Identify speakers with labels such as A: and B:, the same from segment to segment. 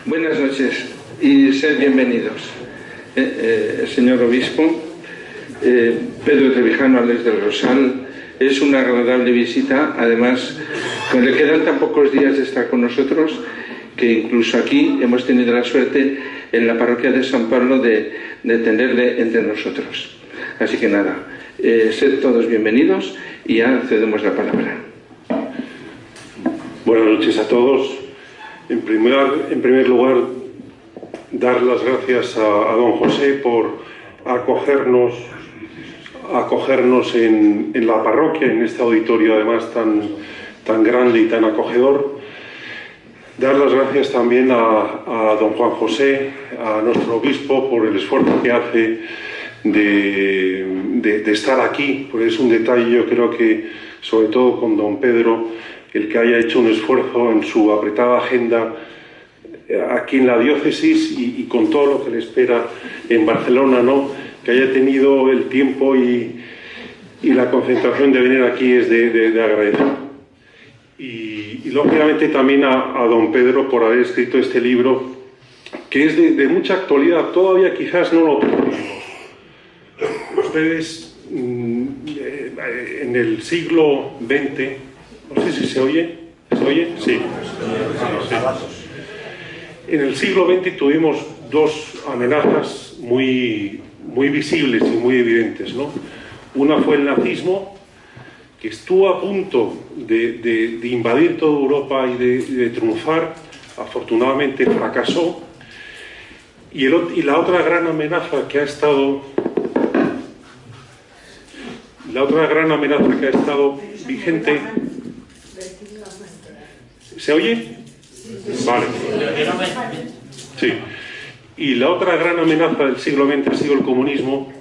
A: Buenas noches y sed bienvenidos. Señor Obispo, Pedro Trevijano Alex del Rosal, es una agradable visita. Además, le quedan tan pocos días de estar con nosotros que incluso aquí hemos tenido la suerte en la parroquia de San Pablo de tenerle entre nosotros. Así que nada, sed todos bienvenidos y ya cedemos la palabra.
B: Buenas noches a todos. En primer lugar, dar las gracias a don José por acogernos en la parroquia, en este auditorio además tan grande y tan acogedor. Dar las gracias también a don Juan José, a nuestro obispo, por el esfuerzo que hace de estar aquí, porque es un detalle, yo creo que sobre todo con don Pedro, el que haya hecho un esfuerzo en su apretada agenda aquí en la diócesis y con todo lo que le espera en Barcelona, ¿no? Que haya tenido el tiempo y la concentración de venir aquí es de agradecer. Y lógicamente también a don Pedro por haber escrito este libro, que es de mucha actualidad. Todavía quizás no lo tenemos. Ustedes en el siglo XX, no sé si se oye. ¿Se oye? Sí. En el siglo XX tuvimos dos amenazas muy visibles y muy evidentes, ¿no? Una fue el nazismo, que estuvo a punto de invadir toda Europa y de triunfar. Afortunadamente fracasó. Y la otra gran amenaza que ha estado vigente. ¿Se oye? Vale. Sí. Y la otra gran amenaza del siglo XX ha sido el comunismo,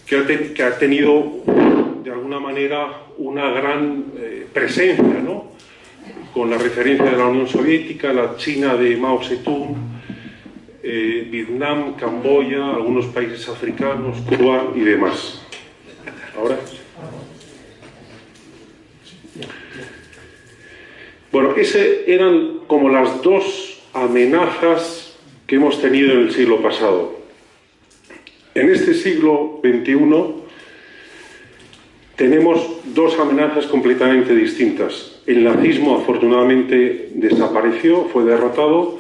B: que ha tenido de alguna manera una gran presencia, ¿no? Con la referencia de la Unión Soviética, la China de Mao Zedong, Vietnam, Camboya, algunos países africanos, Cuba y demás. Ahora. Bueno, esas eran como las dos amenazas que hemos tenido en el siglo pasado. En este siglo XXI tenemos dos amenazas completamente distintas. El nazismo afortunadamente desapareció, fue derrotado.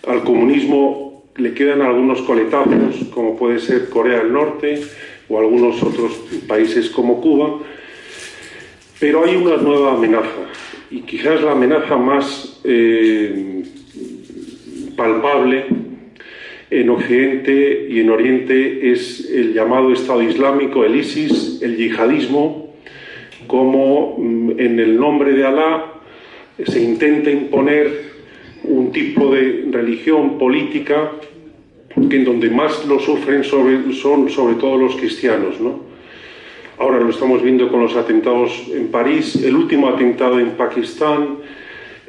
B: Al comunismo le quedan algunos coletazos, como puede ser Corea del Norte o algunos otros países como Cuba. Pero hay una nueva amenaza, y quizás la amenaza más palpable en Occidente y en Oriente es el llamado Estado Islámico, el ISIS, el yihadismo, como en el nombre de Alá se intenta imponer un tipo de religión política que en donde más lo sufren son sobre todo los cristianos, ¿no? Ahora lo estamos viendo con los atentados en París, el último atentado en Pakistán.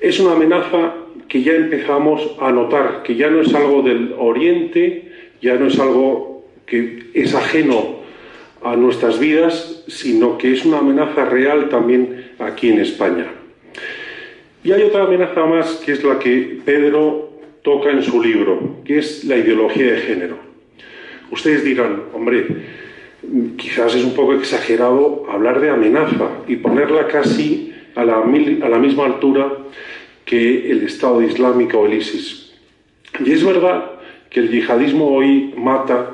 B: Es una amenaza que ya empezamos a notar, que ya no es algo del Oriente, ya no es algo que es ajeno a nuestras vidas, sino que es una amenaza real también aquí en España. Y hay otra amenaza más, que es la que Pedro toca en su libro, que es la ideología de género. Ustedes dirán, hombre, quizás es un poco exagerado hablar de amenaza y ponerla casi a la misma altura que el Estado Islámico o el ISIS. Y es verdad que el yihadismo hoy mata,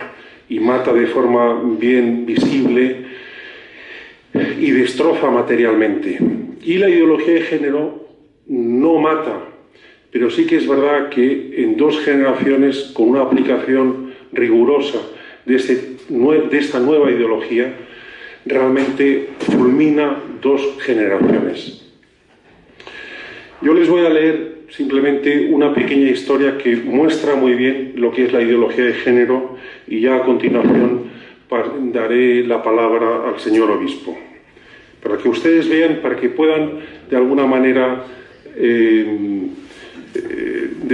B: y mata de forma bien visible, y destroza materialmente. Y la ideología de género no mata, pero sí que es verdad que en dos generaciones, con una aplicación rigurosa de esta nueva ideología, realmente fulmina dos generaciones. Yo les voy a leer simplemente una pequeña historia que muestra muy bien lo que es la ideología de género, y ya a continuación daré la palabra al señor obispo, para que ustedes vean, para que puedan de alguna manera, de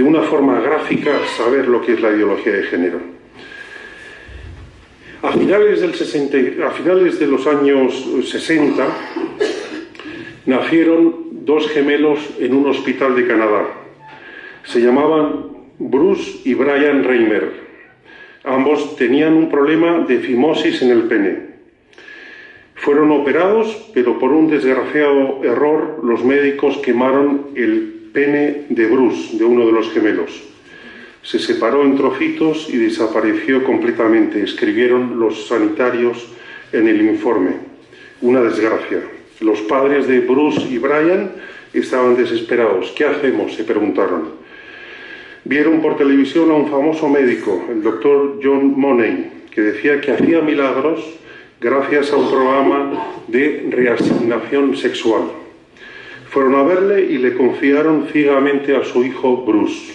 B: una forma gráfica, saber lo que es la ideología de género. A finales de los años 60 nacieron dos gemelos en un hospital de Canadá. Se llamaban Bruce y Brian Reimer. Ambos tenían un problema de fimosis en el pene. Fueron operados, pero por un desgraciado error los médicos quemaron el pene de Bruce, de uno de los gemelos. Se separó en trocitos y desapareció completamente, escribieron los sanitarios en el informe. Una desgracia. Los padres de Bruce y Brian estaban desesperados. ¿Qué hacemos?, se preguntaron. Vieron por televisión a un famoso médico, el doctor John Money, que decía que hacía milagros gracias a un programa de reasignación sexual. Fueron a verle y le confiaron ciegamente a su hijo Bruce.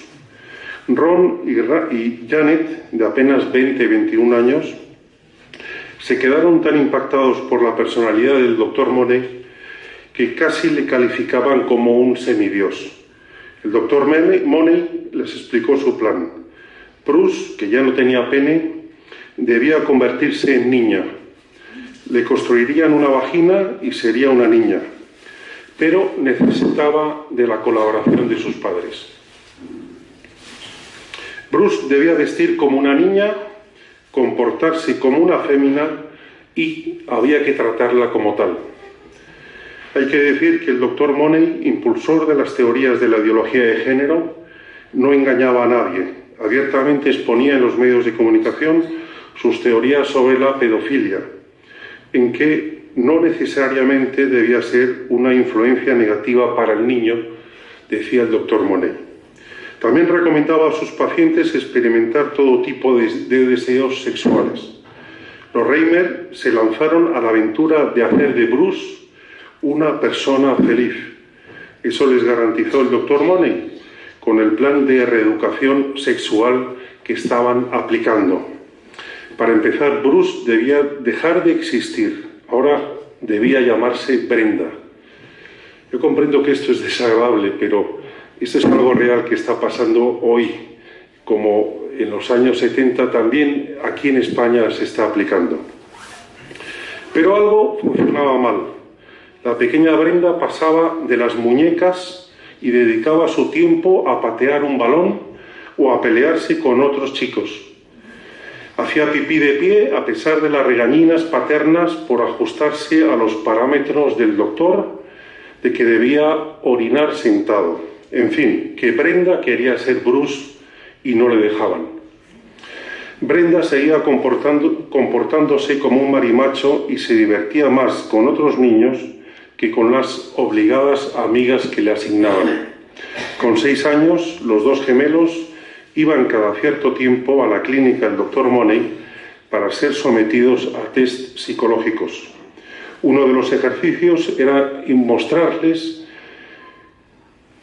B: Ron y Janet, de apenas 20-21 años, se quedaron tan impactados por la personalidad del doctor Money que casi le calificaban como un semidios. El doctor Money les explicó su plan. Bruce, que ya no tenía pene, debía convertirse en niña. Le construirían una vagina y sería una niña, pero necesitaba de la colaboración de sus padres. Bruce debía vestir como una niña, comportarse como una fémina y había que tratarla como tal. Hay que decir que el doctor Money, impulsor de las teorías de la ideología de género, no engañaba a nadie. Abiertamente exponía en los medios de comunicación sus teorías sobre la pedofilia, en que no necesariamente debía ser una influencia negativa para el niño, decía el doctor Money. También recomendaba a sus pacientes experimentar todo tipo de deseos sexuales. Los Reimer se lanzaron a la aventura de hacer de Bruce una persona feliz. Eso les garantizó el doctor Money con el plan de reeducación sexual que estaban aplicando. Para empezar, Bruce debía dejar de existir. Ahora debía llamarse Brenda. Yo comprendo que esto es desagradable, pero esto es algo real que está pasando hoy, como en los años 70 también aquí en España se está aplicando. Pero algo funcionaba mal. La pequeña Brenda pasaba de las muñecas y dedicaba su tiempo a patear un balón o a pelearse con otros chicos. Hacía pipí de pie a pesar de las regañinas paternas por ajustarse a los parámetros del doctor de que debía orinar sentado. En fin, que Brenda quería ser Bruce y no le dejaban. Brenda seguía comportándose como un marimacho y se divertía más con otros niños que con las obligadas amigas que le asignaban. Con 6 años, los dos gemelos iban cada cierto tiempo a la clínica del doctor Money para ser sometidos a test psicológicos. Uno de los ejercicios era mostrarles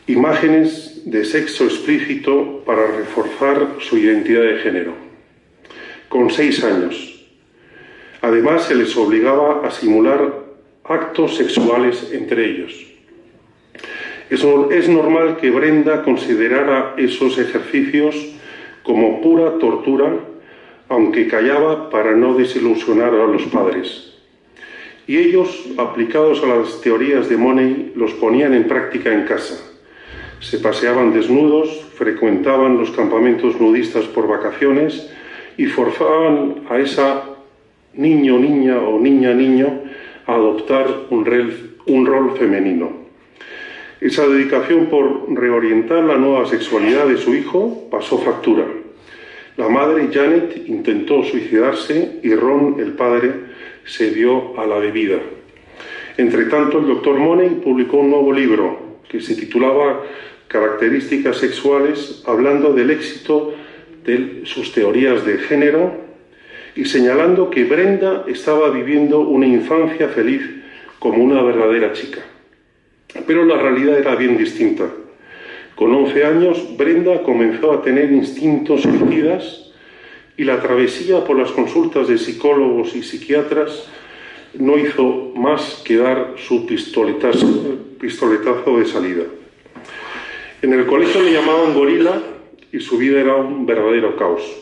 B: imágenes de sexo explícito para reforzar su identidad de género. Con 6 años. Además, se les obligaba a simular actos sexuales entre ellos. Es normal que Brenda considerara esos ejercicios como pura tortura, aunque callaba para no desilusionar a los padres. Y ellos, aplicados a las teorías de Money, los ponían en práctica en casa. Se paseaban desnudos, frecuentaban los campamentos nudistas por vacaciones y forzaban a esa niño-niña o niña-niño a adoptar un rol femenino. Esa dedicación por reorientar la nueva sexualidad de su hijo pasó factura. La madre, Janet, intentó suicidarse y Ron, el padre, se dio a la bebida. Entretanto, el doctor Money publicó un nuevo libro que se titulaba Características sexuales, hablando del éxito de sus teorías de género y señalando que Brenda estaba viviendo una infancia feliz como una verdadera chica. Pero la realidad era bien distinta. Con 11 años, Brenda comenzó a tener instintos suicidas y la travesía por las consultas de psicólogos y psiquiatras no hizo más que dar su pistoletazo de salida. En el colegio le llamaban gorila y su vida era un verdadero caos.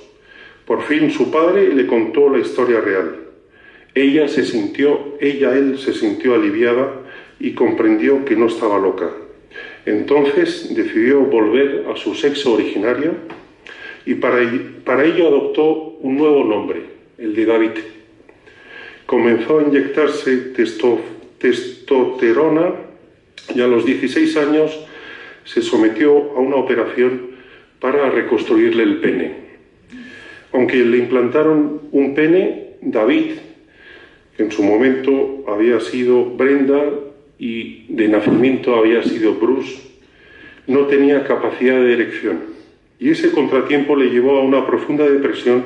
B: Por fin su padre le contó la historia real. Él se sintió aliviada y comprendió que no estaba loca. Entonces decidió volver a su sexo originario y para ello adoptó un nuevo nombre, el de David. Comenzó a inyectarse testosterona y a los 16 años se sometió a una operación para reconstruirle el pene. Aunque le implantaron un pene, David, que en su momento había sido Brenda y de nacimiento había sido Bruce, no tenía capacidad de erección. Y ese contratiempo le llevó a una profunda depresión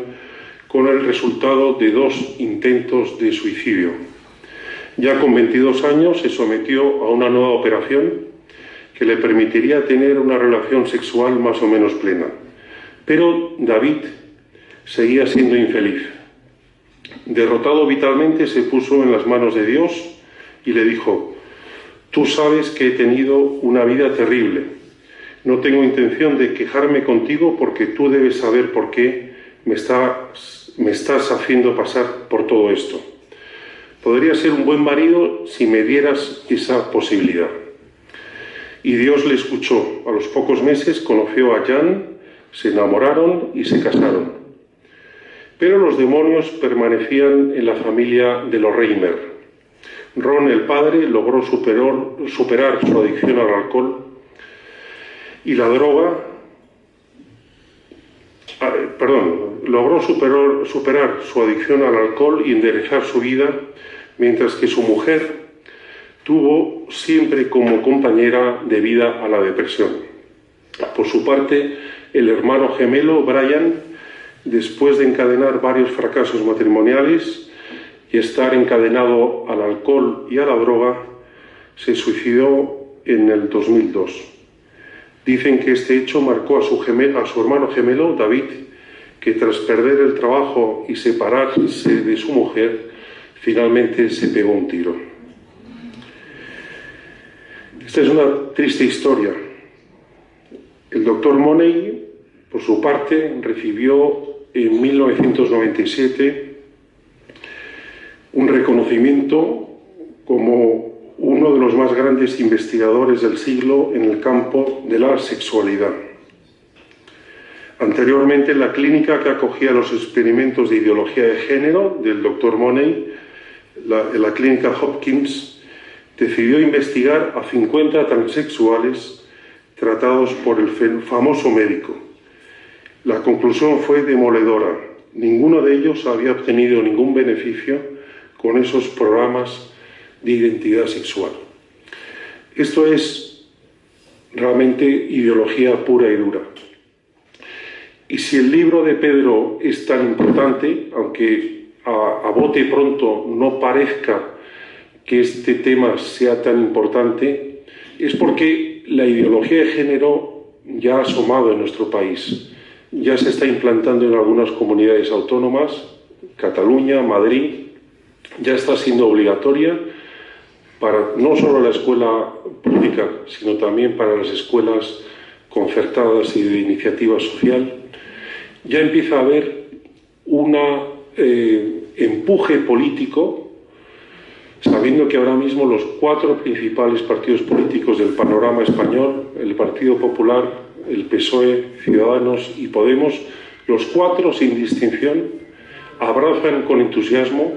B: con el resultado de 2 intentos de suicidio. Ya con 22 años se sometió a una nueva operación que le permitiría tener una relación sexual más o menos plena. Pero David seguía siendo infeliz. Derrotado vitalmente, se puso en las manos de Dios y le dijo: «Tú sabes que he tenido una vida terrible. No tengo intención de quejarme contigo porque tú debes saber por qué me estás haciendo pasar por todo esto. Podría ser un buen marido si me dieras esa posibilidad». Y Dios le escuchó. A los pocos meses conoció a Jan, se enamoraron y se casaron. Pero los demonios permanecían en la familia de los Reimer. Ron, el padre, logró superar su adicción al alcohol y la droga. Logró superar su adicción al alcohol y enderezar su vida, mientras que su mujer tuvo siempre como compañera de vida a la depresión. Por su parte, el hermano gemelo, Brian, después de encadenar varios fracasos matrimoniales y estar encadenado al alcohol y a la droga, se suicidó en el 2002. Dicen que este hecho marcó a su hermano gemelo, David, que tras perder el trabajo y separarse de su mujer, finalmente se pegó un tiro. Esta es una triste historia. El doctor Money, por su parte, recibió en 1997 un reconocimiento como uno de los más grandes investigadores del siglo en el campo de la sexualidad. Anteriormente, la clínica que acogía los experimentos de ideología de género del doctor Money, la clínica Hopkins, decidió investigar a 50 transexuales tratados por el famoso médico. La conclusión fue demoledora. Ninguno de ellos había obtenido ningún beneficio con esos programas de identidad sexual. Esto es realmente ideología pura y dura. Y si el libro de Pedro es tan importante, aunque a bote pronto no parezca que este tema sea tan importante, es porque la ideología de género ya ha asomado en nuestro país. Ya se está implantando en algunas comunidades autónomas, Cataluña, Madrid, ya está siendo obligatoria para no solo la escuela pública, sino también para las escuelas concertadas y de iniciativa social. Ya empieza a haber un empuje político, sabiendo que ahora mismo los 4 principales partidos políticos del panorama español, el Partido Popular, el PSOE, Ciudadanos y Podemos, los 4 sin distinción, abrazan con entusiasmo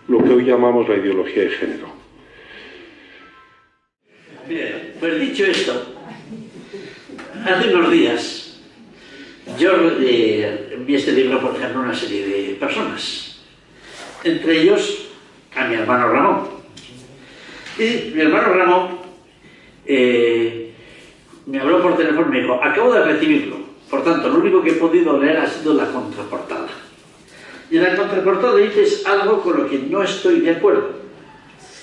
B: lo que hoy llamamos la ideología de género.
C: Bien, pues dicho esto, hace unos días yo envié este libro, por ejemplo, a una serie de personas, entre ellos a mi hermano Ramón. Y mi hermano Ramón me habló por teléfono y me dijo: acabo de recibirlo, por tanto, lo único que he podido leer ha sido la contraportada. Y en la contraportada dices algo con lo que no estoy de acuerdo.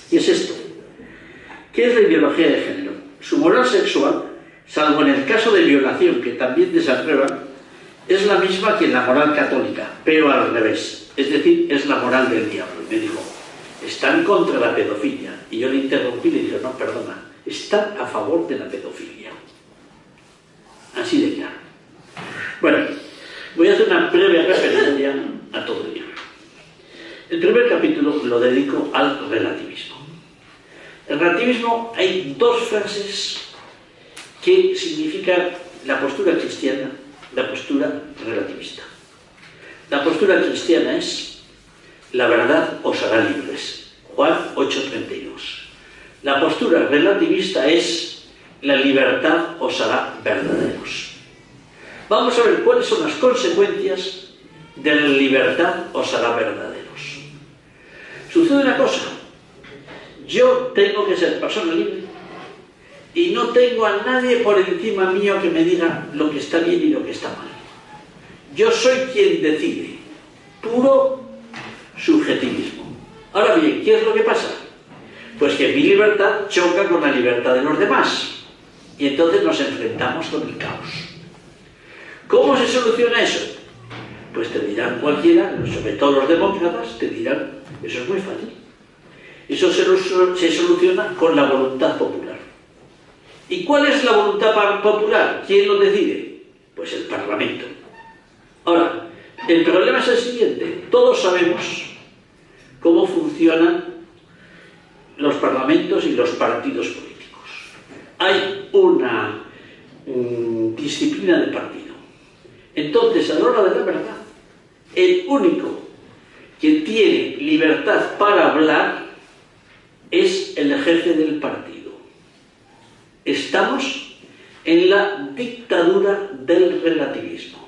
C: Y es esto: ¿qué es la ideología de género? Su moral sexual, salvo en el caso de violación, que también desaprueban, es la misma que en la moral católica, pero al revés. Es decir, es la moral del diablo. Y me dijo: están contra la pedofilia. Y yo le interrumpí y le dije: no, perdona, están a favor de la pedofilia. Así de claro. Bueno, voy a hacer una breve referencia a todo el libro. El primer capítulo lo dedico al relativismo. El relativismo, hay 2 frases ¿qué significa la postura cristiana, la postura relativista? La postura cristiana es: la verdad os hará libres. Juan 8:32. La postura relativista es: la libertad os hará verdaderos. Vamos a ver cuáles son las consecuencias de la libertad os hará verdaderos. Sucede una cosa: yo tengo que ser persona libre y no tengo a nadie por encima mío que me diga lo que está bien y lo que está mal. Yo soy quien decide, puro subjetivismo. Ahora bien, ¿qué es lo que pasa? Pues que mi libertad choca con la libertad de los demás y entonces nos enfrentamos con el caos. ¿Cómo se soluciona eso? Pues te dirán cualquiera, sobre todo los demócratas, te dirán: eso es muy fácil. Eso se soluciona con la voluntad popular. ¿Y cuál es la voluntad popular? ¿Quién lo decide? Pues el Parlamento. Ahora, el problema es el siguiente: todos sabemos cómo funcionan los parlamentos y los partidos políticos. Hay una disciplina de partido. Entonces, a la hora de la verdad, el único que tiene libertad para hablar es el jefe del partido. Estamos en la dictadura del relativismo.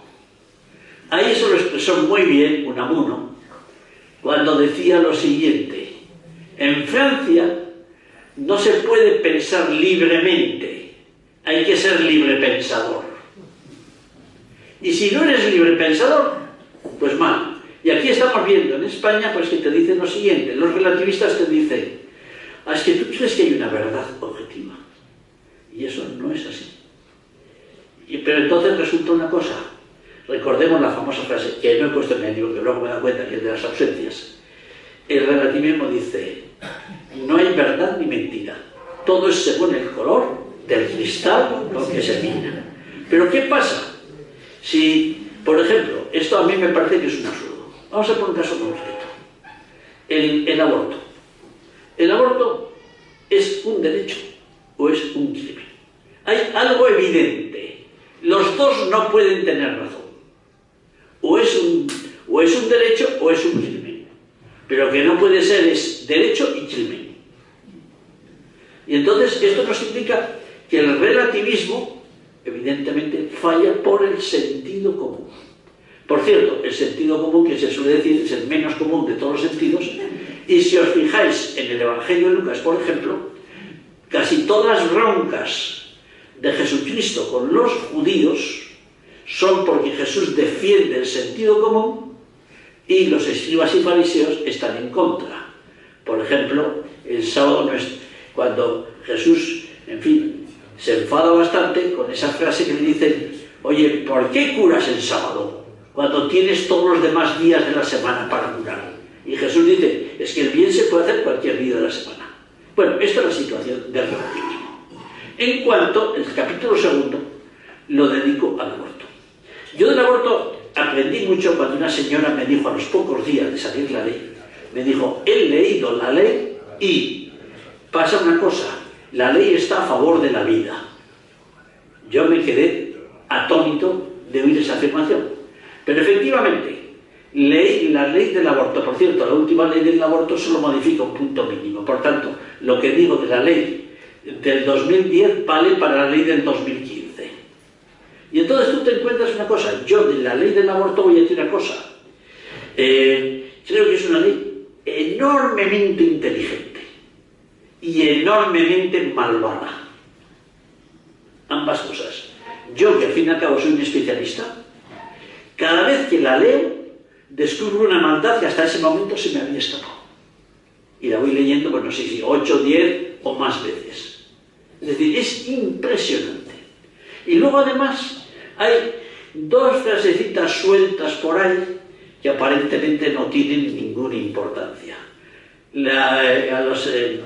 C: Ahí eso lo expresó muy bien Unamuno cuando decía lo siguiente: en Francia no se puede pensar libremente, hay que ser librepensador. Y si no eres librepensador, pues mal. Y aquí estamos viendo en España pues que te dicen lo siguiente: los relativistas te dicen: es que tú crees que hay una verdad objetiva. Y eso no es así. Pero entonces resulta una cosa. Recordemos la famosa frase, que no he puesto en el libro, que luego me da cuenta que es de las ausencias. El relativismo dice: no hay verdad ni mentira. Todo es según el color del cristal con que se mira. Pero ¿qué pasa? Si, por ejemplo, esto a mí me parece que es un absurdo. Vamos a poner un caso concreto. El aborto. ¿El aborto es un derecho o es un crimen? Hay algo evidente. Los dos no pueden tener razón. O es un derecho o es un crimen. Pero que no puede ser es derecho y crimen. Y entonces esto nos indica que el relativismo evidentemente falla por el sentido común. Por cierto, el sentido común, que se suele decir, es el menos común de todos los sentidos. Y si os fijáis en el Evangelio de Lucas, por ejemplo, casi todas las broncas de Jesucristo con los judíos son porque Jesús defiende el sentido común y los escribas y fariseos están en contra. Por ejemplo, el sábado, cuando Jesús, en fin, se enfada bastante con esa frase que le dicen: oye, ¿por qué curas el sábado cuando tienes todos los demás días de la semana para curar? Y Jesús dice: es que el bien se puede hacer cualquier día de la semana. Bueno, esta es la situación del relativismo. En cuanto, el capítulo 2 lo dedico al aborto. Yo del aborto aprendí mucho cuando una señora me dijo, a los pocos días de salir la ley, me dijo: he leído la ley y pasa una cosa, la ley está a favor de la vida. Yo me quedé atónito de oír esa afirmación. Pero efectivamente, leí la ley del aborto. Por cierto, la última ley del aborto solo modifica un punto mínimo. Por tanto, lo que digo de la ley del 2010 vale para la ley del 2015. Y entonces tú te encuentras una cosa. Yo de la ley del aborto voy a decir una cosa. Creo que es una ley enormemente inteligente y enormemente malvada. Ambas cosas. Yo, que al fin y al cabo soy un especialista, cada vez que la leo, descubro una maldad que hasta ese momento se me había escapado. Y la voy leyendo, pues no sé si 8, 10 o más veces. Es decir, es impresionante. Y luego además hay dos frasecitas sueltas por ahí que aparentemente no tienen ninguna importancia.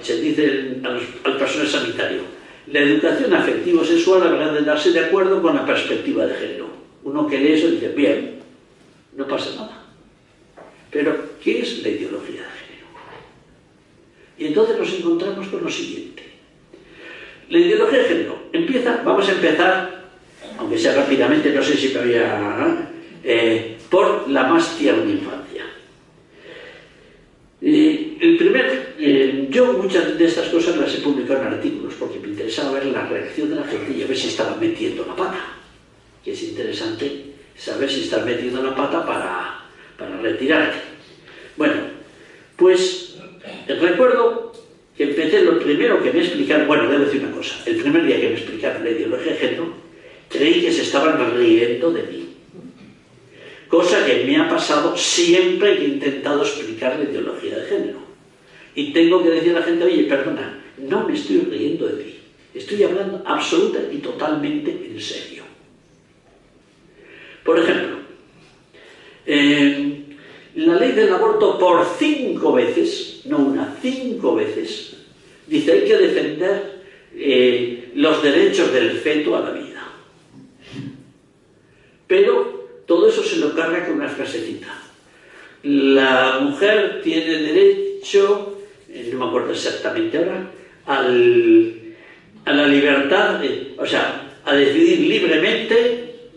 C: Se dice al personal sanitario: la educación afectivo-sexual habrá de darse de acuerdo con la perspectiva de género. Uno que lee eso dice: bien, no pasa nada. Pero, ¿qué es la ideología de género? Y entonces nos encontramos con lo siguiente. La ideología de género vamos a empezar, aunque sea rápidamente, no sé si todavía, por la más tierna infancia. Yo muchas de estas cosas las he publicado en artículos porque me interesaba ver la reacción de la gente y a ver si estaban metiendo la pata, que es interesante saber si estás metiendo la pata para retirarte. Bueno, pues recuerdo que empecé, lo primero que me explicaron, bueno, debo decir una cosa, el primer día que me explicaron la ideología de género, creí que se estaban riendo de mí. Cosa que me ha pasado siempre que he intentado explicar la ideología de género. Y tengo que decir a la gente, oye, perdona, no me estoy riendo de ti, estoy hablando absoluta y totalmente en serio. Por ejemplo, la ley del aborto por 5 veces, no una, 5 veces, dice hay que defender los derechos del feto a la vida. Pero todo eso se lo carga con una frasecita. La mujer tiene derecho, no me acuerdo exactamente ahora, a la libertad, o sea, a decidir libremente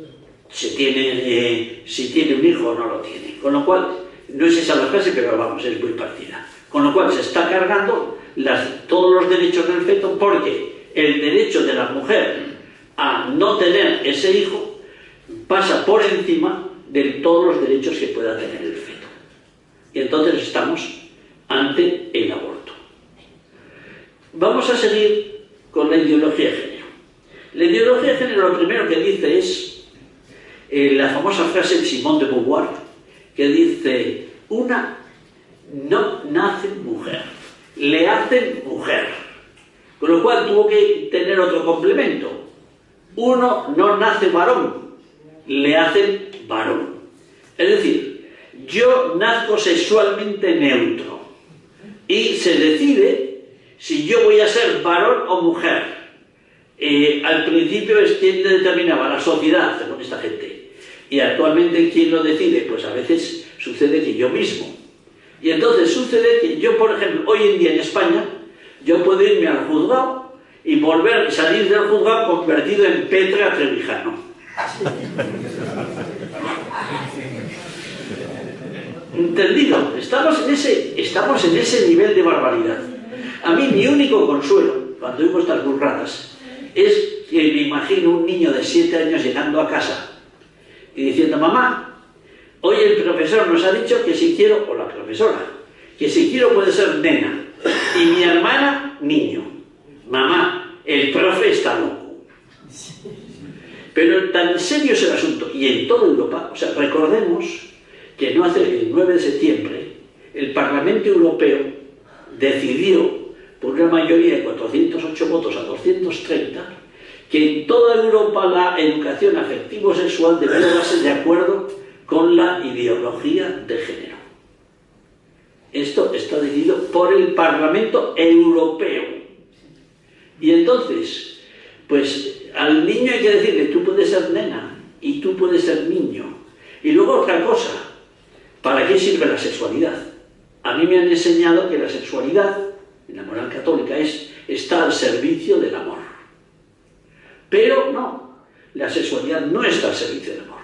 C: si tiene un hijo o no lo tiene. Con lo cual, no es esa la frase, pero vamos, es muy partida. Con lo cual se está cargando todos los derechos del feto, porque el derecho de la mujer a no tener ese hijo pasa por encima de todos los derechos que pueda tener el feto. Y entonces estamos ante el aborto. Vamos a seguir con la ideología de género. La ideología de género lo primero que dice es la famosa frase de Simone de Beauvoir, que dice, una no nace mujer, le hacen mujer. Con lo cual tuvo que tener otro complemento. Uno no nace varón, le hacen varón. Es decir, yo nazco sexualmente neutro y se decide si yo voy a ser varón o mujer. Al principio es quien determinaba, la sociedad, según esta gente. Y actualmente, ¿quién lo decide? Pues a veces sucede que yo mismo. Y entonces sucede que yo, por ejemplo, hoy en día en España, yo puedo irme al juzgado y salir del juzgado convertido en Petra Trevijano. ¿Entendido? Estamos en ese nivel de barbaridad. A mí mi único consuelo, cuando oigo estas burradas, es que me imagino un niño de 7 años llegando a casa y diciendo, mamá, hoy el profesor nos ha dicho que si quiero, o la profesora, que si quiero puede ser nena, y mi hermana, niño. Mamá, el profe está loco. Pero tan serio es el asunto, y en toda Europa, o sea, recordemos que no hace el 9 de septiembre, el Parlamento Europeo decidió, por una mayoría de 408 votos a 230, que en toda Europa la educación afectivo-sexual debe darse de acuerdo con la ideología de género. Esto está decidido por el Parlamento Europeo. Y entonces, pues al niño hay que decirle, tú puedes ser nena y tú puedes ser niño. Y luego otra cosa, ¿para qué sirve la sexualidad? A mí me han enseñado que la sexualidad, en la moral católica, está al servicio del amor. Pero no, la sexualidad no está al servicio del amor.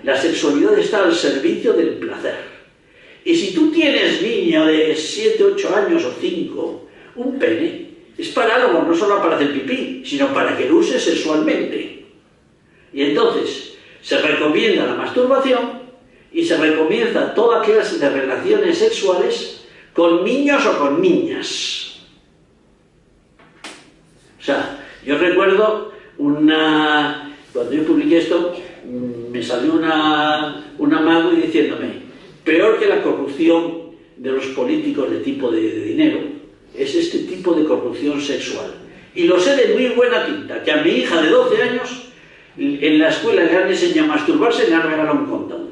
C: La sexualidad está al servicio del placer. Y si tú tienes, niño de 7, 8 años o 5, un pene, es para algo, no solo para hacer pipí, sino para que lo uses sexualmente. Y entonces se recomienda la masturbación y se recomienda toda clase de relaciones sexuales con niños o con niñas. O sea, yo recuerdo cuando yo publiqué esto, me salió una mago diciéndome, peor que la corrupción de los políticos de tipo de dinero, es este tipo de corrupción sexual. Y lo sé de muy buena tinta, que a mi hija de 12 años, en la escuela le han enseñado a masturbarse y le han regalado un condón.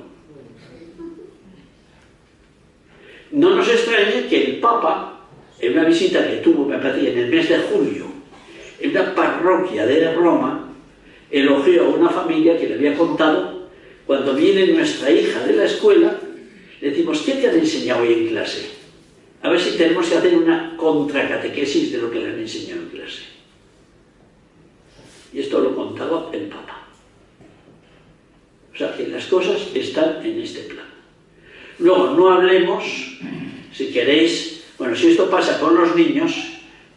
C: No nos extrañe que el Papa, en una visita que tuvo, me parece, en el mes de julio, en una parroquia de Roma, elogió a una familia que le había contado, cuando viene nuestra hija de la escuela, le decimos, ¿qué te han enseñado hoy en clase? A ver si tenemos que hacer una contracatequesis de lo que le han enseñado en clase. Y esto lo contaba el Papa. O sea, que las cosas están en este plan. Luego, no hablemos, si queréis, bueno, si esto pasa con los niños,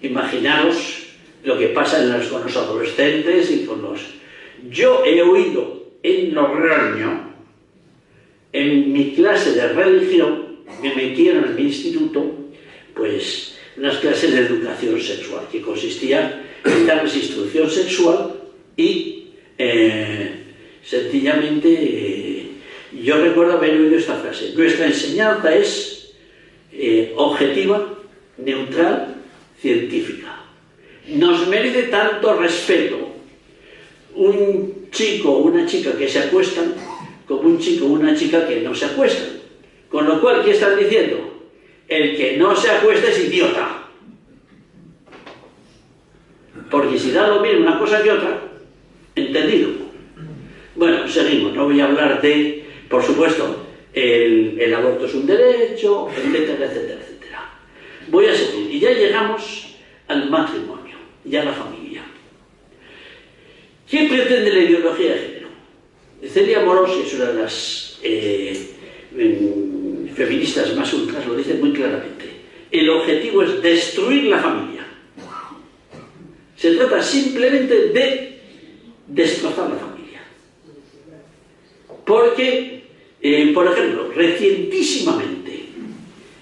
C: imaginaros lo que pasa con los adolescentes y con los... Yo he oído en Logroño, en mi clase de religión, me metieron en mi instituto, pues, unas clases de educación sexual, que consistían en darles instrucción sexual y, sencillamente, yo recuerdo haber oído esta frase: nuestra enseñanza es objetiva, neutral, científica. Nos merece tanto respeto un chico o una chica que se acuestan como un chico o una chica que no se acuestan. Con lo cual, ¿qué están diciendo? El que no se acuesta es idiota. Porque si da lo mismo una cosa que otra, entendido. Bueno, seguimos. No voy a hablar de, por supuesto, el aborto es un derecho, etcétera, etcétera, etcétera. Voy a seguir. Y ya llegamos al matrimonio y a la familia. ¿Qué pretende la ideología de género? Celia Moros, que es una de las feministas más ultras, lo dice muy claramente. El objetivo es destruir la familia. Se trata simplemente de destrozar la familia. Porque, por ejemplo, recientísimamente,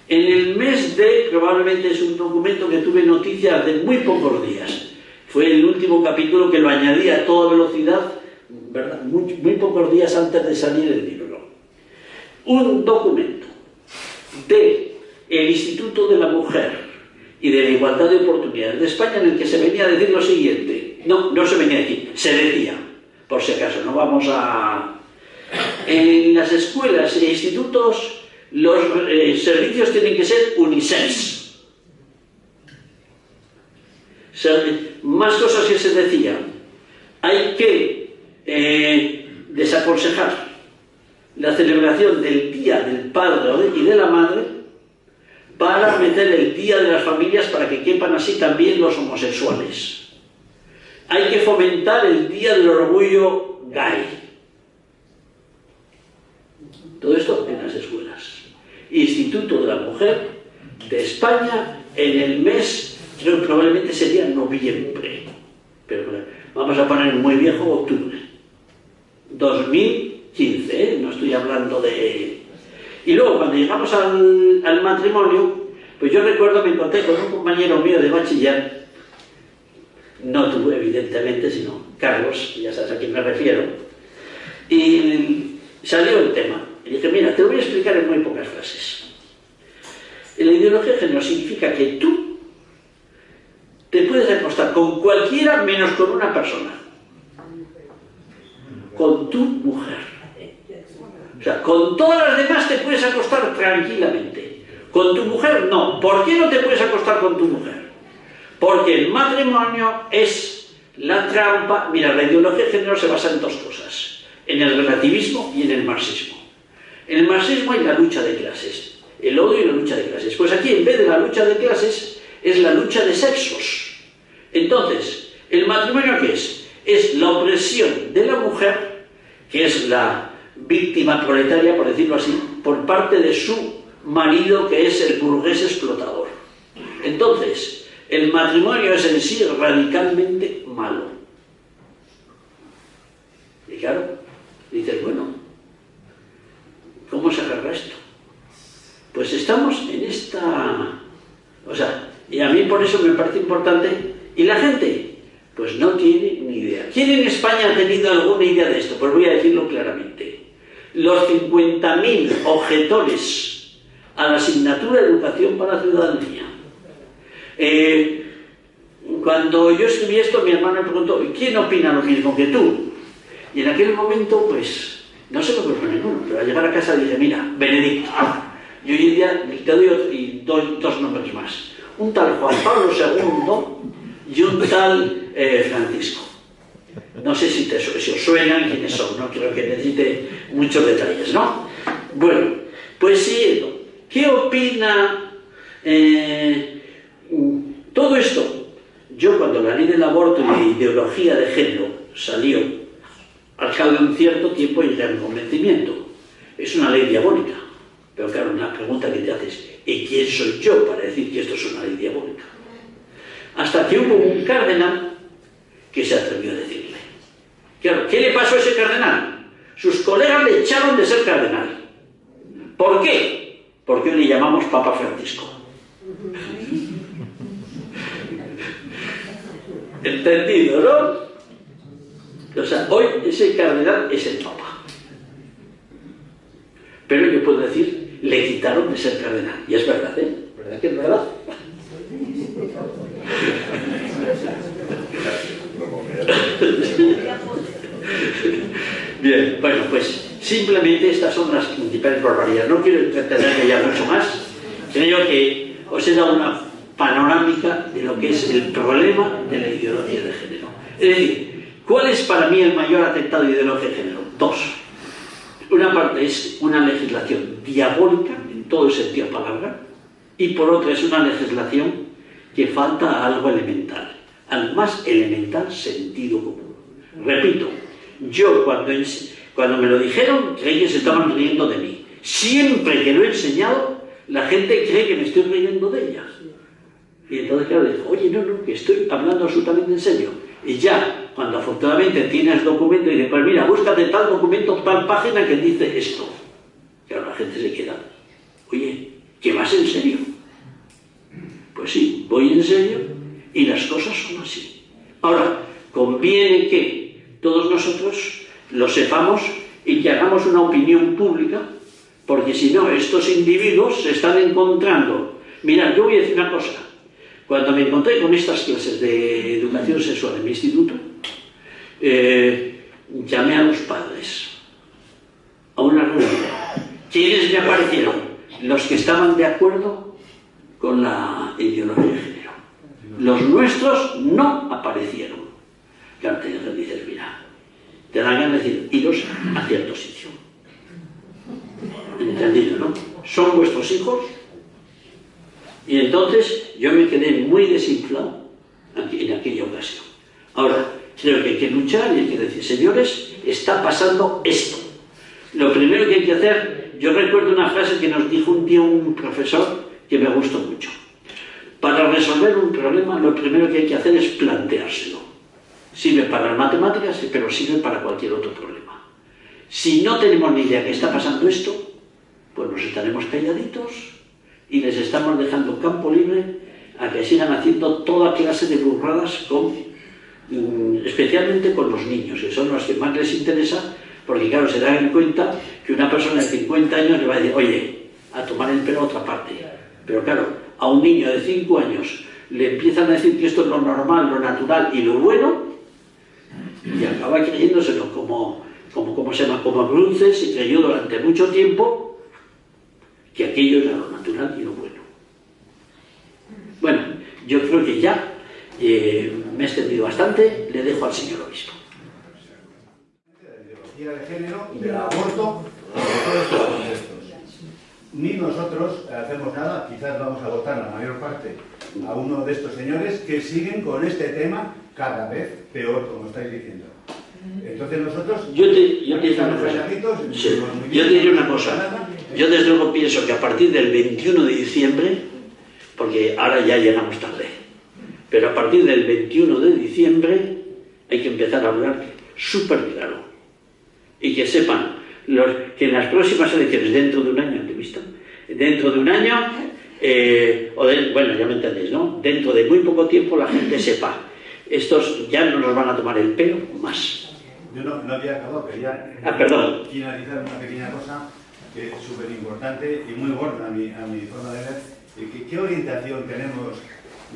C: en el mes de, probablemente es un documento que tuve noticia hace muy pocos días, fue el último capítulo que lo añadía a toda velocidad, ¿verdad? Muy pocos días antes de salir el libro. Un documento del Instituto de la Mujer y de la Igualdad de Oportunidades de España, en el que se venía a decir lo siguiente. No se venía a decir, se decía, por si acaso, no vamos a... En las escuelas e institutos los servicios tienen que ser unisex. Más cosas que se decían. Hay que desaconsejar la celebración del Día del Padre y de la Madre para meter el Día de las Familias para que quepan así también los homosexuales. Hay que fomentar el Día del Orgullo Gay. Todo esto en las escuelas. Instituto de la Mujer de España en el mes, creo que probablemente sería noviembre, pero vamos a poner muy viejo, octubre 2015, no estoy hablando de... Y luego cuando llegamos al matrimonio, pues yo recuerdo que me encontré con un compañero mío de bachiller, no tú evidentemente, sino Carlos, ya sabes a quién me refiero, y salió el tema. Y dije, mira, te lo voy a explicar en muy pocas frases. La ideología de género significa que tú te puedes acostar con cualquiera menos con una persona. Con tu mujer. O sea, con todas las demás te puedes acostar tranquilamente. Con tu mujer no. ¿Por qué no te puedes acostar con tu mujer? Porque el matrimonio es la trampa. Mira, la ideología de género se basa en dos cosas: en el relativismo y en el marxismo. En el marxismo hay la lucha de clases, el odio y la lucha de clases. Pues aquí, en vez de la lucha de clases, es la lucha de sexos. Entonces, ¿el matrimonio qué es? Es la opresión de la mujer, que es la víctima proletaria, por decirlo así, por parte de su marido, que es el burgués explotador. Entonces, el matrimonio es en sí radicalmente malo. Y claro, dices, bueno, ¿cómo se arregla esto? Pues estamos en esta... O sea, y a mí por eso me parece importante. ¿Y la gente? Pues no tiene ni idea. ¿Quién en España ha tenido alguna idea de esto? Pues voy a decirlo claramente. Los 50.000 objetores a la asignatura de Educación para la Ciudadanía. Cuando yo escribí esto, mi hermano me preguntó, ¿quién opina lo mismo que tú? Y en aquel momento, pues, no se me ocurrió ninguno, pero al llegar a casa dije, mira, Benedicto, y hoy en día te doy dos nombres más. Un tal Juan Pablo II y un tal Francisco. No sé si os suenan quiénes son, no creo que necesite muchos detalles, ¿no? Bueno, pues siguiendo, ¿qué opina todo esto? Yo cuando la ley del aborto y la ideología de género salió, al cabo de un cierto tiempo llegué a un convencimiento. Es una ley diabólica. Pero claro, una pregunta que te haces, ¿y quién soy yo para decir que esto es una ley diabólica? Hasta que hubo un cardenal que se atrevió a decirle. Claro, ¿qué le pasó a ese cardenal? Sus colegas le echaron de ser cardenal. ¿Por qué? Porque hoy le llamamos Papa Francisco. ¿Entendido, no? O sea, hoy ese cardenal es el Papa. Pero yo puedo decir, le quitaron de ser cardenal. Y es verdad, ¿eh? ¿Verdad que es verdad? Bien, bueno, pues simplemente estas son las principales barbaridades. No quiero entretenerme ya mucho más. Creo que os he dado una panorámica de lo que es el problema de la ideología de género. Es decir, ¿cuál es para mí el mayor atentado de ideología de género? Dos. Una parte es una legislación diabólica, en todo el sentido de la palabra, y por otra es una legislación que falta algo elemental, al más elemental sentido común. Repito, yo cuando me lo dijeron creí que se estaban riendo de mí. Siempre que lo he enseñado, la gente cree que me estoy riendo de ellas. Y entonces claro, digo, oye, no, que estoy hablando absolutamente en serio. Y ya, cuando afortunadamente tienes documento y dices, pues mira, búscate tal documento, tal página que dice esto. Claro, la gente se queda, oye, ¿qué vas en serio? Pues sí, voy en serio y las cosas son así. Ahora, conviene que todos nosotros lo sepamos y que hagamos una opinión pública, porque si no, estos individuos se están encontrando. Mirad, yo voy a decir una cosa. Cuando me encontré con estas clases de educación sexual en mi instituto, llamé a los padres a una reunión. ¿Quiénes me aparecieron? Los que estaban de acuerdo con la ideología de género. Los nuestros no aparecieron. Claro, te dices, mira, te dan ganas de decir, iros a cierto sitio. ¿Entendido, no? Son vuestros hijos. Y entonces yo me quedé muy desinflado en aquella ocasión. Ahora, creo que hay que luchar y hay que decir, señores, está pasando esto. Lo primero que hay que hacer, yo recuerdo una frase que nos dijo un día un profesor que me gustó mucho. Para resolver un problema, lo primero que hay que hacer es planteárselo. Sirve para las matemáticas, pero sirve para cualquier otro problema. Si no tenemos ni idea que está pasando esto, pues nos estaremos calladitos y les estamos dejando campo libre a que sigan haciendo toda clase de burradas, especialmente con los niños, que son los que más les interesa, porque claro, se dan cuenta que una persona de 50 años le va a decir, oye, a tomar el pelo a otra parte. Pero claro, a un niño de 5 años le empiezan a decir que esto es lo normal, lo natural y lo bueno, y acaba creyéndoselo como Bruces, y creyó durante mucho tiempo que aquello era lo natural y lo bueno. Bueno, yo creo que ya me he extendido bastante, le dejo al señor obispo.
D: De la ideología de género, del aborto, de todos estos conceptos. Ni nosotros hacemos nada, quizás vamos a votar la mayor parte a uno de estos señores que siguen con este tema cada vez peor, como estáis diciendo. Entonces nosotros... Yo te
C: diré una cosa. Yo desde luego pienso que a partir del 21 de diciembre, porque ahora ya llegamos tarde, pero a partir del 21 de diciembre hay que empezar a hablar súper claro. Y que sepan que en las próximas elecciones, dentro de un año, dentro de un año, bueno, ya me entendéis, ¿no? Dentro de muy poco tiempo la gente sepa, estos ya no nos van a tomar el pelo más.
D: Yo no había acabado, quería finalizar una pequeña cosa que es súper importante y muy gorda a mi forma de ver. ¿Qué orientación tenemos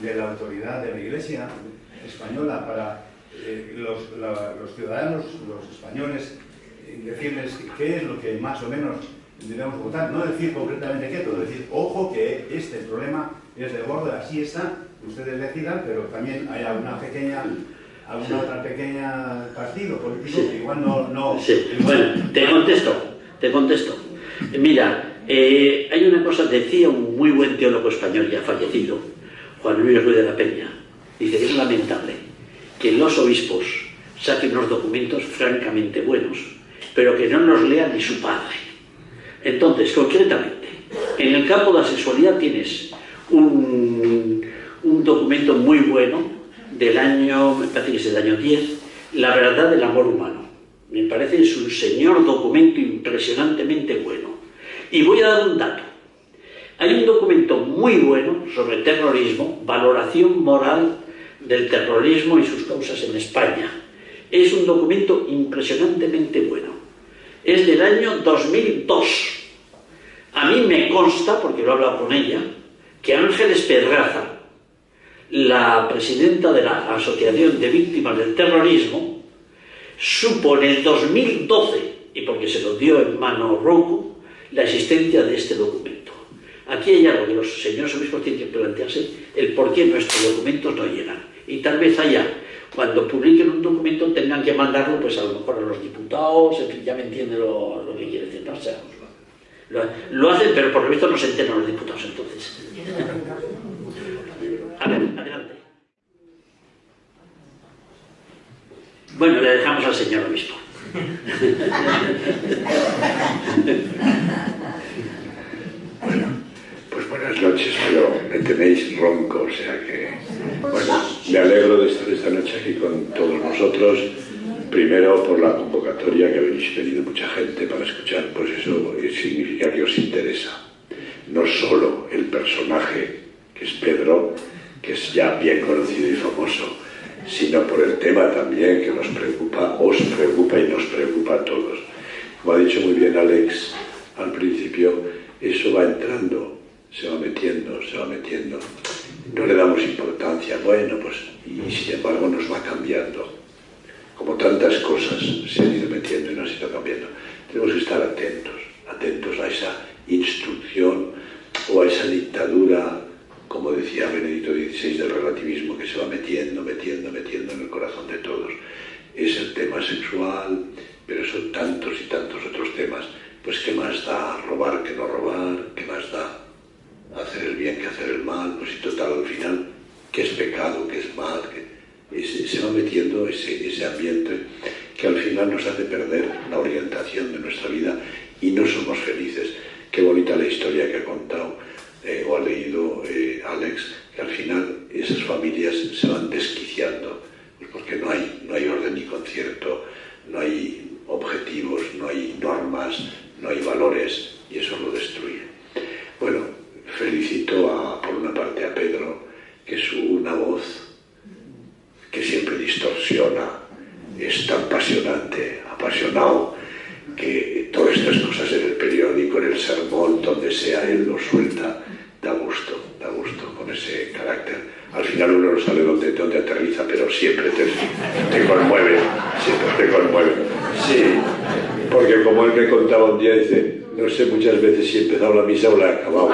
D: de la autoridad de la Iglesia española para los ciudadanos, los españoles, decirles qué es lo que más o menos debemos votar? No decir concretamente qué, pero decir, ojo, que este problema es de gordo, así está, ustedes decidan, pero también hay alguna otra pequeña partido político que igual no...
C: Sí. Bueno, te contesto. Mira, hay una cosa, decía un muy buen teólogo español ya fallecido, Juan Luis Ruiz de la Peña, Dice que es lamentable que los obispos saquen unos documentos francamente buenos, pero que no los lea ni su padre. Entonces, concretamente, en el campo de la sexualidad tienes un documento muy bueno del año, me parece que es del año 10, La verdad del amor humano. Me parece que es un señor documento impresionantemente bueno. Y voy a dar un dato. Hay un documento muy bueno sobre terrorismo, valoración moral del terrorismo y sus causas en España. Es un documento impresionantemente bueno. Es del año 2002. A mí me consta, porque lo he hablado con ella, que Ángeles Pedraza, la presidenta de la Asociación de Víctimas del Terrorismo, supo en el 2012, y porque se lo dio en mano Roku, la existencia de este documento. Aquí hay algo que los señores obispos tienen que plantearse, el por qué nuestros documentos no llegan. Y tal vez allá, cuando publiquen un documento, tengan que mandarlo, pues a lo mejor a los diputados, en fin, ya me entiende lo que quiere decir, ¿no? O sea, lo hacen, pero por lo visto no se enteran los diputados entonces. A ver, adelante. Bueno, le dejamos al señor obispo.
E: Bueno, pues buenas noches, pero me tenéis ronco, o sea que... Bueno, me alegro de estar esta noche aquí con todos vosotros. Primero por la convocatoria, que habéis venido mucha gente para escuchar, pues eso significa que os interesa. No solo el personaje, que es Pedro, que es ya bien conocido y famoso, sino por el tema también que nos preocupa, os preocupa y nos preocupa a todos. Como ha dicho muy bien Alex al principio, eso va entrando, se va metiendo, se va metiendo. No le damos importancia, bueno, pues, y sin embargo nos va cambiando. Como tantas cosas se han ido metiendo y nos han ido cambiando. Tenemos que estar atentos, atentos a esa instrucción o a esa dictadura, como decía Benedicto XVI, del relativismo que se va metiendo en el corazón de todos. Es el tema sexual, pero son tantos y tantos otros temas. Pues ¿qué más da robar que no robar? ¿Qué más da hacer el bien que hacer el mal? Pues y total, al final, ¿qué es pecado? ¿Qué es mal? Se va metiendo ese ambiente que al final nos hace perder la orientación de nuestra vida y no somos felices. Qué bonita la historia que ha contado o ha leído Alex, que al final esas familias se van desquiciando, pues porque no hay orden ni concierto, no hay objetivos, no hay normas, no hay valores, y eso lo destruye. Bueno, felicito por una parte a Pedro, que es una voz que siempre distorsiona, es tan apasionado, que todas estas cosas en el periódico, en el sermón, donde sea él lo suelta, da gusto con ese carácter. Al final uno no sabe dónde aterriza, pero siempre te conmueve, siempre te conmueve. Sí, porque como él me contaba un día, dice, no sé muchas veces si he empezado la misa o la he acabado.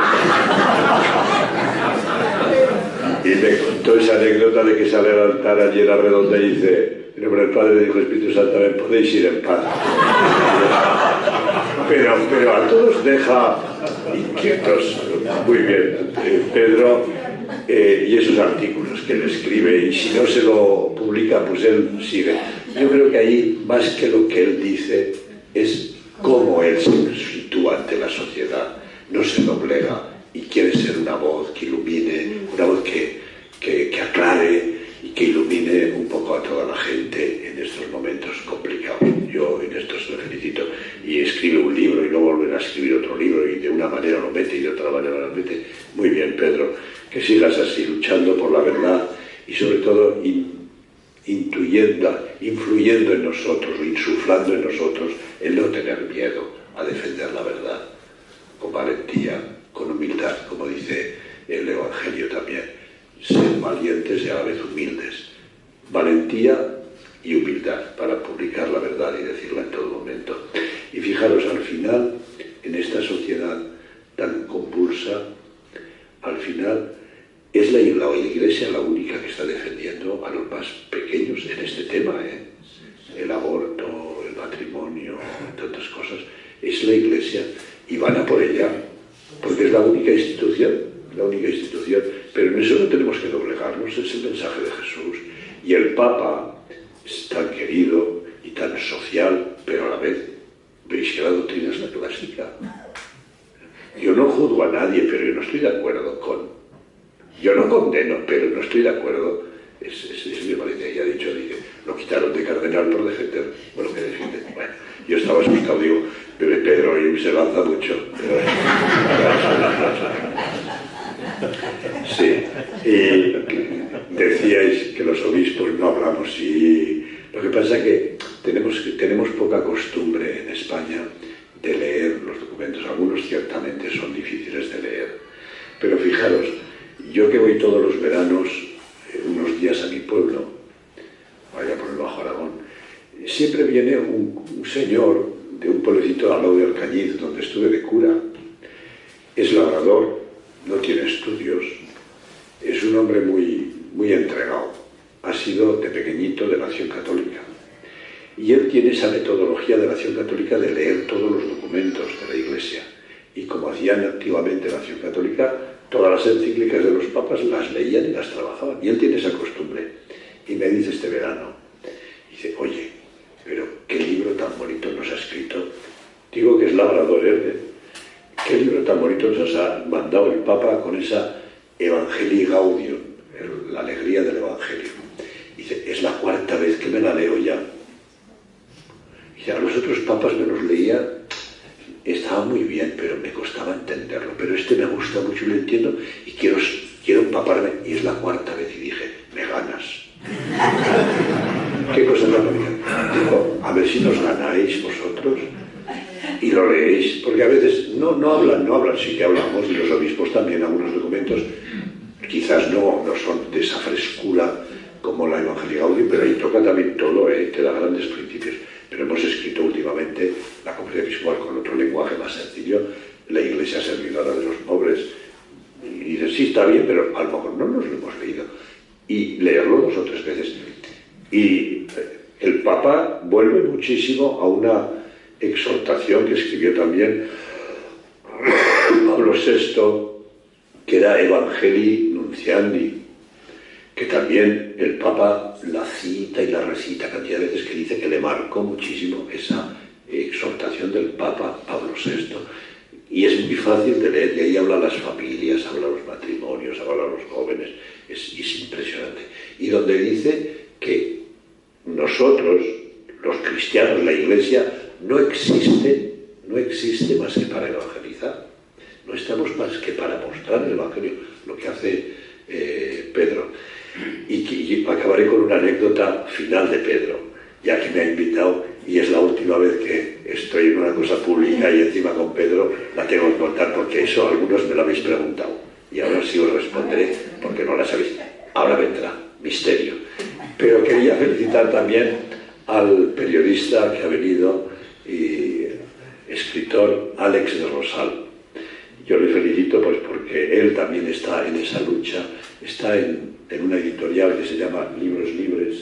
E: Y me contó esa anécdota de que sale al altar allí en la redonda y dice, en nombre del Padre, dijo Espíritu Santo, podéis ir en paz. Pero a todos deja inquietos. Muy bien, Pedro, y esos artículos que él escribe, y si no se lo publica, pues él sigue. Yo creo que ahí, más que lo que él dice, es cómo él se sitúa ante la sociedad. No se doblega y quiere ser una voz que ilumine, una voz que aclare y que ilumine un poco a toda la gente en estos momentos complicados. Yo en esto se lo felicito. Y escribe un libro y luego volverá a escribir otro libro y de una manera lo mete y de otra manera lo mete. Muy bien, Pedro, que sigas así luchando por la verdad y sobre todo influyendo en nosotros o insuflando en nosotros el no tener miedo a defender la verdad, con valentía, con humildad, como dice el Evangelio también. Ser valientes y a la vez humildes. Valentía y humildad para publicar la verdad y decirla en todo momento. Y fijaros, al final, en esta sociedad tan convulsa, al final es la Iglesia la única que está defendiendo a los más pequeños en este tema, el aborto, el matrimonio, tantas cosas. Es la Iglesia y van a por ella, porque es la única institución la única institución, pero en eso no tenemos que doblegarnos, es el mensaje de Jesús. Y el Papa es tan querido y tan social, pero a la vez, veis que la doctrina es la clásica. Yo no juzgo a nadie, pero yo no estoy de acuerdo con. Yo no condeno, pero no estoy de acuerdo. Es mi marido, ya ha dicho, lo quitaron de cardenal por defender. Bueno, que defiende. Bueno, yo estaba asustado, digo, Pedro hoy se lanza mucho. Sí, y decíais que los obispos no hablamos, y lo que pasa es que tenemos poca costumbre en España de leer los documentos. Algunos ciertamente son difíciles de leer, pero fijaros, yo que voy todos los veranos unos días a mi pueblo, vaya por el Bajo Aragón, siempre viene un señor de un pueblecito al lado de Alcañiz, donde estuve de cura. Es labrador, no tiene estudios, es un hombre muy, muy entregado, ha sido de pequeñito de la Acción Católica. Y él tiene esa metodología de la Acción Católica de leer todos los documentos de la Iglesia. Y como hacían activamente la Acción Católica, todas las encíclicas de los papas las leían y las trabajaban. Y él tiene esa costumbre. Y me dice este verano, dice, oye, pero qué libro tan bonito nos ha escrito. Digo que es labrador, qué libro tan bonito nos ha mandado el Papa con esa Evangelii Gaudium, la alegría del Evangelio. Dice, es la cuarta vez que me la leo ya. Dice, a los otros papas me los leía, estaba muy bien, pero me costaba entenderlo. Pero este me gusta mucho y lo entiendo y quiero empaparme. Y es la cuarta vez y dije, me ganas. ¿Qué cosa tan bonita? Digo, a ver si nos ganáis vosotros y lo leéis, porque a veces no hablan, sí que hablamos, y los obispos también, algunos documentos quizás no son de esa frescura como la Evangelii Gaudium, pero ahí toca también todo, te da grandes principios. Pero hemos escrito últimamente la Conferencia Episcopal con otro lenguaje más sencillo, la Iglesia servidora de los pobres. Y dices, sí, está bien, pero a lo mejor no nos lo hemos leído. Y leerlo 2 o 3 veces. Y el Papa vuelve muchísimo a una exhortación que escribió también Pablo VI, que era Evangelii Nunciandi, que también el Papa la cita y la recita cantidad de veces, que dice que le marcó muchísimo esa exhortación del Papa Pablo VI. Y es muy fácil de leer, y ahí habla las familias, habla los matrimonios, habla los jóvenes, es impresionante. Y donde dice que nosotros, los cristianos, la Iglesia, no existe más que para evangelizar. No estamos más que para mostrar el Evangelio, lo que hace Pedro. Y acabaré con una anécdota final de Pedro, ya que me ha invitado, y es la última vez que estoy en una cosa pública y encima con Pedro la tengo que contar, porque eso algunos me lo habéis preguntado y ahora sí os responderé porque no la sabéis. Ahora vendrá, misterio. Pero quería felicitar también al periodista que ha venido y escritor Alex de Rosal. Yo le felicito pues porque él también está en esa lucha, está en una editorial que se llama Libros Libres,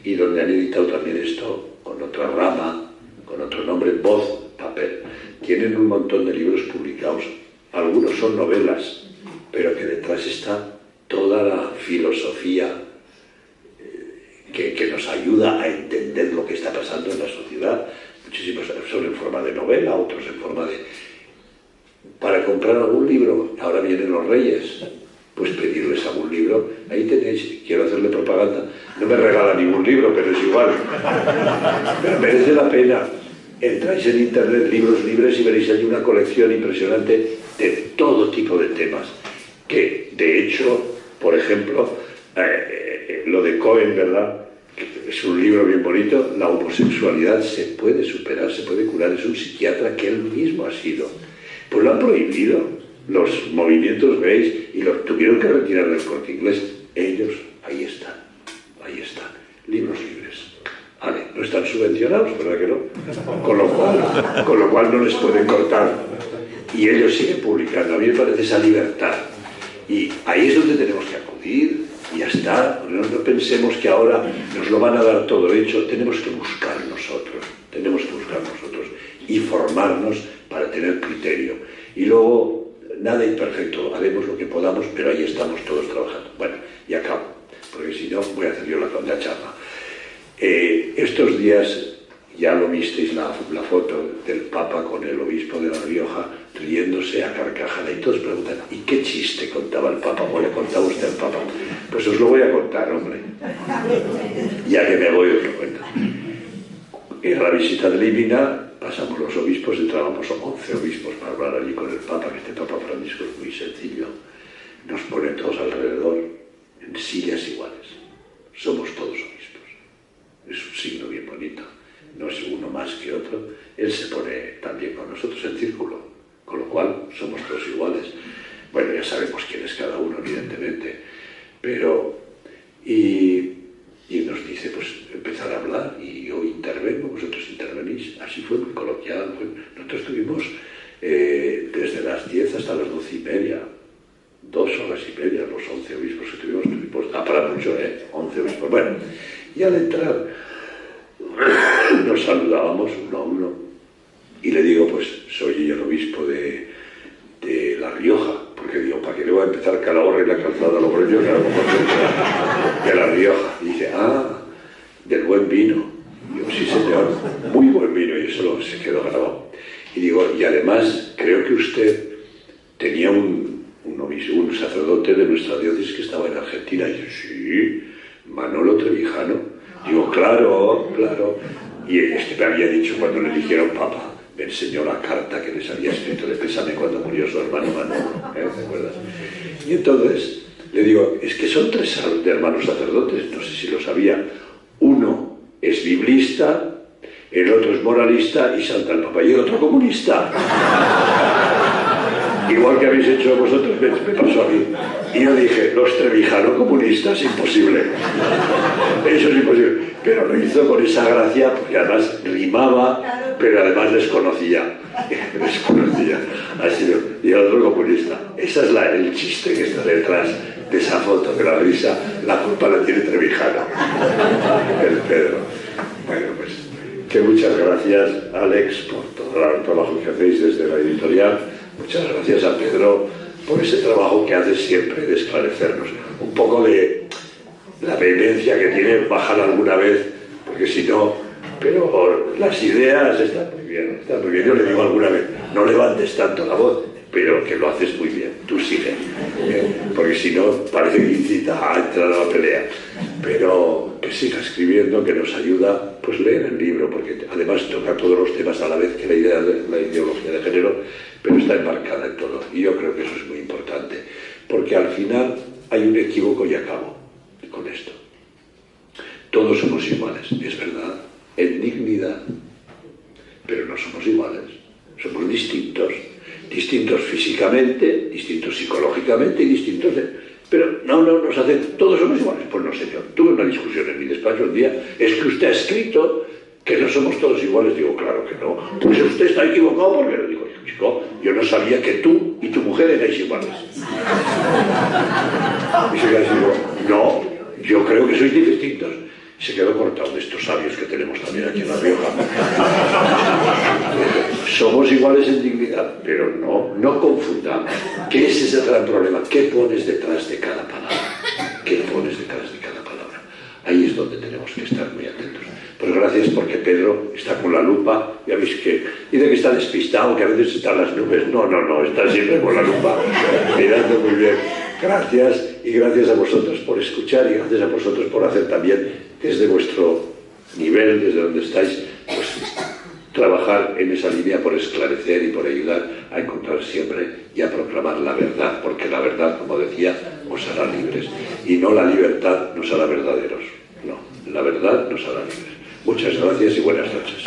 E: y donde han editado también esto con otra rama, con otro nombre, Voz, Papel. Tienen un montón de libros publicados, algunos son novelas, pero que detrás está toda la filosofía que nos ayuda a entender lo que está pasando en la sociedad. Muchísimos son en forma de novela, otros en forma de... Para comprar algún libro, ahora vienen los Reyes, pues pedirles algún libro. Ahí tenéis, quiero hacerle propaganda, no me regala ningún libro, pero es igual. Pero merece la pena. Entráis en internet, Libros Libres, y veréis allí una colección impresionante de todo tipo de temas. Que, de hecho, por ejemplo, lo de Cohen, ¿verdad? Es un libro bien bonito. La homosexualidad se puede superar, se puede curar. Es un psiquiatra que él mismo ha sido. Pues lo han prohibido los movimientos gays y los tuvieron que retirar del Corte Inglés. Ellos, ahí están. Libros Libres. Vale, no están subvencionados, ¿verdad que no? Con lo cual no les pueden cortar. Y ellos siguen publicando. A mí me parece esa libertad. Y ahí es donde tenemos que acudir. Y ya está. No pensemos que ahora nos lo van a dar todo hecho. Tenemos que buscar nosotros. Y formarnos para tener criterio. Y luego nada imperfecto, haremos lo que podamos, pero ahí estamos todos trabajando. Bueno, y acabo, porque si no voy a hacer yo la charla. Estos días ya lo visteis la foto del Papa con el obispo de La Rioja riéndose a carcajada y todos preguntan, ¿y qué chiste contaba el Papa? ¿O le contaba usted al Papa? Pues os lo voy a contar, hombre. Ya que me voy os lo cuento. En la visita de Límina pasamos los obispos, entrábamos 11 obispos para hablar allí con el Papa, que este Papa Francisco es muy sencillo. Nos pone todos alrededor en sillas iguales. Somos todos obispos. Es un signo bien bonito. No es uno más que otro. Él se pone también con nosotros en círculo, con lo cual somos todos iguales. Bueno, ya sabemos quién es cada uno, evidentemente, pero... Y nos dice, pues, empezar a hablar y yo intervengo, vosotros intervenís. Así fue muy coloquial. Nosotros estuvimos desde las 10 hasta las 12:30, 2 horas y media, los 11 obispos que tuvimos para mucho, 11 obispos. Bueno, y al entrar nos saludábamos uno a uno y le digo, pues soy el obispo de La Rioja, porque digo, ¿para qué le voy a empezar Calahorra y la Calzada Logroño? Que a lo mejor de La Rioja. Y dice, del buen vino. Digo, sí señor, muy buen vino, y eso se quedó grabado. Y digo, y además creo que usted tenía un sacerdote de nuestra diócesis que estaba en Argentina. Y yo, sí, Manolo Trevijano. Digo, claro. Y este me había dicho cuando le eligieron papa, me enseñó la carta que les había escrito de pésame cuando murió su hermano Manolo, ¿te acuerdas? Y entonces le digo, es que son 3 hermanos sacerdotes, no sé si lo sabía. Uno es biblista, el otro es moralista y salta el papa, y el otro comunista. Igual que habéis hecho vosotros, me pasó a mí. Y yo dije, los Trevijano comunistas, imposible. Eso es imposible. Pero lo hizo con esa gracia, porque además rimaba, pero además desconocía. Así, y el otro comunista. Ese es el chiste que está detrás de esa foto, que la risa, la culpa la tiene Trevijano. El Pedro. Bueno, pues, que muchas gracias, Alex, por todo el trabajo que hacéis desde la editorial. Muchas gracias a Pedro por ese trabajo que hace siempre de esclarecernos. Un poco de la vehemencia que tiene, bajar alguna vez, porque si no... Pero las ideas están muy bien. Yo le digo alguna vez, no levantes tanto la voz, pero que lo haces muy bien, tú sigue. Porque si no, parece que incita a entrar a la pelea. Pero que siga escribiendo, que nos ayuda, pues leer el libro, porque además toca todos los temas a la vez que la ideología de género, pero está enmarcada en todo. Y yo creo que eso es muy importante, porque al final hay un equívoco y acabo con esto. Todos somos iguales, es verdad, en dignidad, pero no somos iguales, somos distintos físicamente, distintos psicológicamente y distintos pero no nos hacen, todos somos iguales. Pues no, señor, tuve una discusión en mi despacho un día, es que usted ha escrito que no somos todos iguales. Digo, claro que no, pues usted está equivocado, porque le digo, chico, yo no sabía que tú y tu mujer erais iguales. Y se quedó así, digo, no, yo creo que sois distintos. Se quedó cortado de estos sabios que tenemos también aquí en La Rioja. Somos iguales en dignidad, pero no confundamos. ¿Qué es ese gran problema? ¿Qué pones detrás de cada palabra? ¿Qué pones detrás de cada palabra? Ahí es donde tenemos que estar muy atentos. Pues gracias, porque Pedro está con la lupa, ya veis que dice que está despistado, que a veces están las nubes. No, está siempre con la lupa, mirando muy bien. Gracias, y gracias a vosotros por escuchar, y gracias a vosotros por hacer también desde vuestro nivel, desde donde estáis, pues trabajar en esa línea por esclarecer y por ayudar a encontrar siempre y a proclamar la verdad, porque la verdad, como decía, os hará libres, y no la libertad nos hará verdaderos, no, la verdad nos hará libres. Muchas gracias y buenas noches.